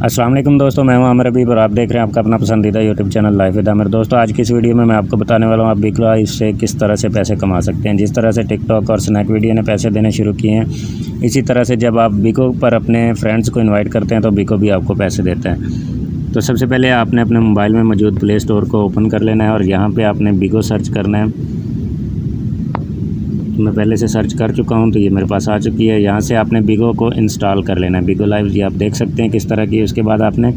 अस्सलाम वालेकुम दोस्तों, मैं हूं आमिर हबीब और आप देख रहे हैं आपका अपना पसंदीदा YouTube channel life with Aamir. दोस्तों आज की इस वीडियो में मैं आपको बताने वाला हूं आप बिग लाइव से किस तरह से पैसे कमा सकते हैं। जिस तरह से टिकटॉक और स्नैक वीडियो ने पैसे देने शुरू किए हैं, इसी तरह से जब आप बिगो पर अपने फ्रेंड्स को इन्वाइट करते हैं तो बिगो भी आपको पैसे देते हैं। तो सबसे पहले आपने अपने मोबाइल में मौजूद प्ले स्टोर को ओपन कर लेना है और यहाँ पर आपने बिगो सर्च करना है। मैं पहले से सर्च कर चुका हूं तो ये मेरे पास आ चुकी है। यहाँ से आपने बिगो को इंस्टॉल कर लेना है। बिगो लाइव ये आप देख सकते हैं किस तरह की। उसके बाद आपने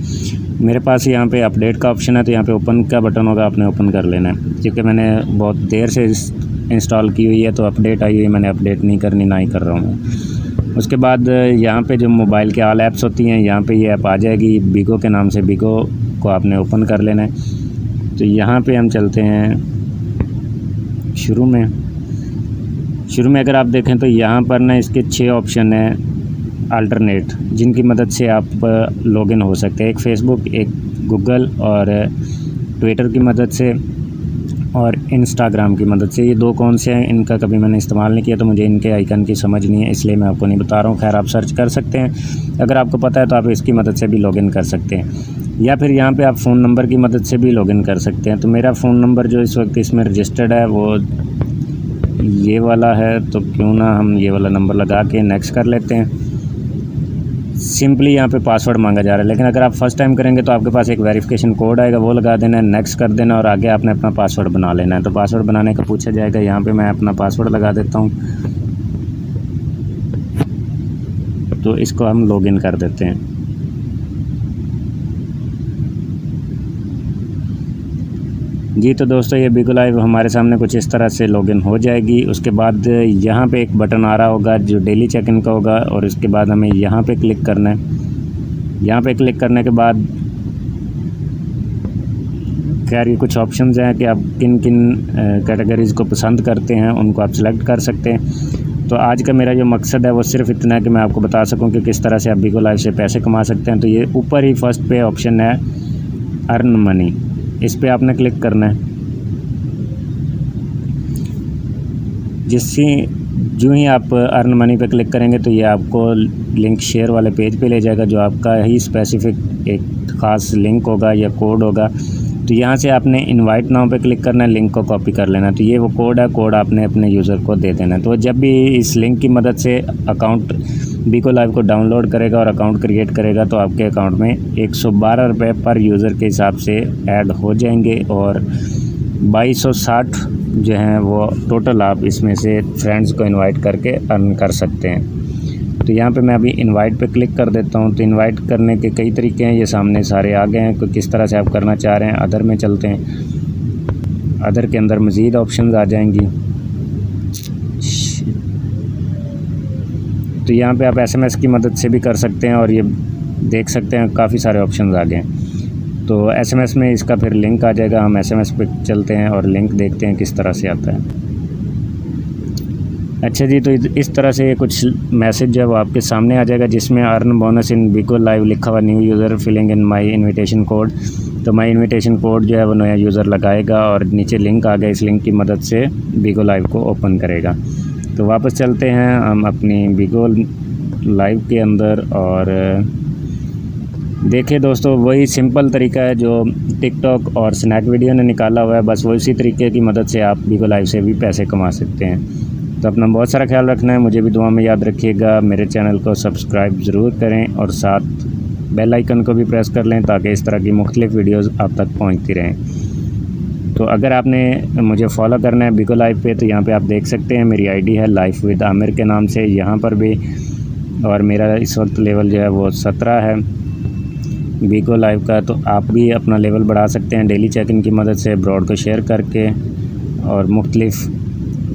मेरे पास यहाँ पे अपडेट का ऑप्शन है तो यहाँ पे ओपन का बटन होगा, आपने ओपन कर लेना है। क्योंकि मैंने बहुत देर से इंस्टॉल की हुई है तो अपडेट आई हुई है, मैंने अपडेट नहीं करनी, ना ही कर रहा हूँ मैं। उसके बाद यहाँ पे जो मोबाइल के ऑल ऐप्स होती हैं यहाँ पे ये ऐप आ जाएगी बिगो के नाम से। बिगो को आपने ओपन कर लेना है। तो यहाँ पे हम चलते हैं शुरू में अगर आप देखें तो यहाँ पर ना इसके 6 ऑप्शन हैं अल्टरनेट, जिनकी मदद से आप लॉगिन हो सकते हैं। एक फेसबुक, एक गूगल और ट्विटर की मदद से और इंस्टाग्राम की मदद से। ये 2 कौन से हैं इनका कभी मैंने इस्तेमाल नहीं किया तो मुझे इनके आइकन की समझ नहीं है, इसलिए मैं आपको नहीं बता रहा हूँ। खैर आप सर्च कर सकते हैं, अगर आपको पता है तो आप इसकी मदद से भी लॉगिन कर सकते हैं। या फिर यहाँ पे आप फ़ोन नंबर की मदद से भी लॉगिन कर सकते हैं। तो मेरा फ़ोन नंबर जो इस वक्त इसमें रजिस्टर्ड है वो ये वाला है, तो क्यों ना हम ये वाला नंबर लगा के नेक्स्ट कर लेते हैं। सिंपली यहाँ पे पासवर्ड मांगा जा रहा है, लेकिन अगर आप फर्स्ट टाइम करेंगे तो आपके पास एक वेरिफिकेशन कोड आएगा, वो लगा देना है, नेक्स्ट कर देना और आगे आपने अपना पासवर्ड बना लेना है। तो पासवर्ड बनाने का पूछा जाएगा, यहाँ पे मैं अपना पासवर्ड लगा देता हूँ। तो इसको हम लॉगिन कर देते हैं। जी तो दोस्तों ये बिगो लाइव हमारे सामने कुछ इस तरह से लॉगिन हो जाएगी। उसके बाद यहाँ पे एक बटन आ रहा होगा जो डेली चेक इन का होगा और उसके बाद हमें यहाँ पे क्लिक करना है। यहाँ पे क्लिक करने के बाद खैर ये कुछ ऑप्शंस हैं कि आप किन किन कैटेगरीज़ को पसंद करते हैं, उनको आप सिलेक्ट कर सकते हैं। तो आज का मेरा जो मकसद है वो सिर्फ इतना है कि मैं आपको बता सकूँ कि किस तरह से आप बिगो लाइव से पैसे कमा सकते हैं। तो ये ऊपर ही फर्स्ट पे ऑप्शन है अर्न मनी, इस पे आपने क्लिक करना है। जो ही आप अर्न मनी पे क्लिक करेंगे तो ये आपको लिंक शेयर वाले पेज पे ले जाएगा, जो आपका ही स्पेसिफिक एक ख़ास लिंक होगा या कोड होगा। तो यहाँ से आपने इनवाइट नाउ पे क्लिक करना है, लिंक को कॉपी कर लेना। तो ये वो कोड है, कोड आपने अपने यूज़र को दे देना है। तो जब भी इस लिंक की मदद से अकाउंट बिगो लाइव को डाउनलोड करेगा और अकाउंट क्रिएट करेगा तो आपके अकाउंट में 112 रुपये पर यूज़र के हिसाब से ऐड हो जाएंगे और 2260 जो हैं वो टोटल आप इसमें से फ्रेंड्स को इनवाइट करके अर्न कर सकते हैं। तो यहाँ पे मैं अभी इनवाइट पे क्लिक कर देता हूँ। तो इनवाइट करने के कई तरीके हैं, ये सामने सारे आ गए हैं। किस तरह से आप करना चाह रहे हैं, अदर में चलते हैं। अदर के अंदर मज़ीद ऑप्शंस आ जाएंगी। तो यहाँ पे आप SMS की मदद से भी कर सकते हैं और ये देख सकते हैं काफ़ी सारे ऑप्शंस आ गए। तो SMS में इसका फिर लिंक आ जाएगा, हम SMS पे चलते हैं और लिंक देखते हैं किस तरह से आता है। अच्छा जी, तो इस तरह से कुछ मैसेज जो है वो आपके सामने आ जाएगा जिसमें earn bonus in Bigo live लिखा हुआ, new user filling in my invitation code. तो माई इन्विटेशन कोड जो है वो नया यूज़र लगाएगा और नीचे लिंक आ गया, इस लिंक की मदद से बिगो लाइव को ओपन करेगा। तो वापस चलते हैं हम अपनी बिगो लाइव के अंदर और देखिए दोस्तों वही सिंपल तरीका है जो टिकटॉक और स्नैक वीडियो ने निकाला हुआ है, बस वही उसी तरीके की मदद से आप बिगो लाइव से भी पैसे कमा सकते हैं। तो अपना बहुत सारा ख्याल रखना है, मुझे भी दुआ में याद रखिएगा। मेरे चैनल को सब्सक्राइब ज़रूर करें और साथ बेल आइकन को भी प्रेस कर लें ताकि इस तरह की मुख्तलिफ़ वीडियोज़ आप तक पहुँचती रहें। तो अगर आपने मुझे फॉलो करना है बिगो लाइव पे तो यहाँ पे आप देख सकते हैं मेरी आईडी है लाइफ विद आमिर के नाम से यहाँ पर भी, और मेरा इस वक्त लेवल जो है वो 17 है बिगो लाइव का। तो आप भी अपना लेवल बढ़ा सकते हैं डेली चेक इन की मदद से, ब्रॉड को शेयर करके और मुख्तलिफ़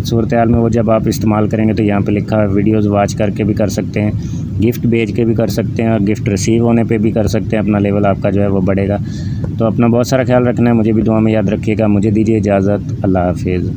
सूरत हाल में वो जब आप इस्तेमाल करेंगे तो यहाँ पे लिखा है वीडियोज़ वॉच करके भी कर सकते हैं, गिफ्ट भेज के भी कर सकते हैं और गिफ्ट रिसीव होने पे भी कर सकते हैं। अपना लेवल आपका जो है वो बढ़ेगा। तो अपना बहुत सारा ख्याल रखना है, मुझे भी दुआ में याद रखिएगा। मुझे दीजिए इजाज़त, अल्लाह हाफिज़।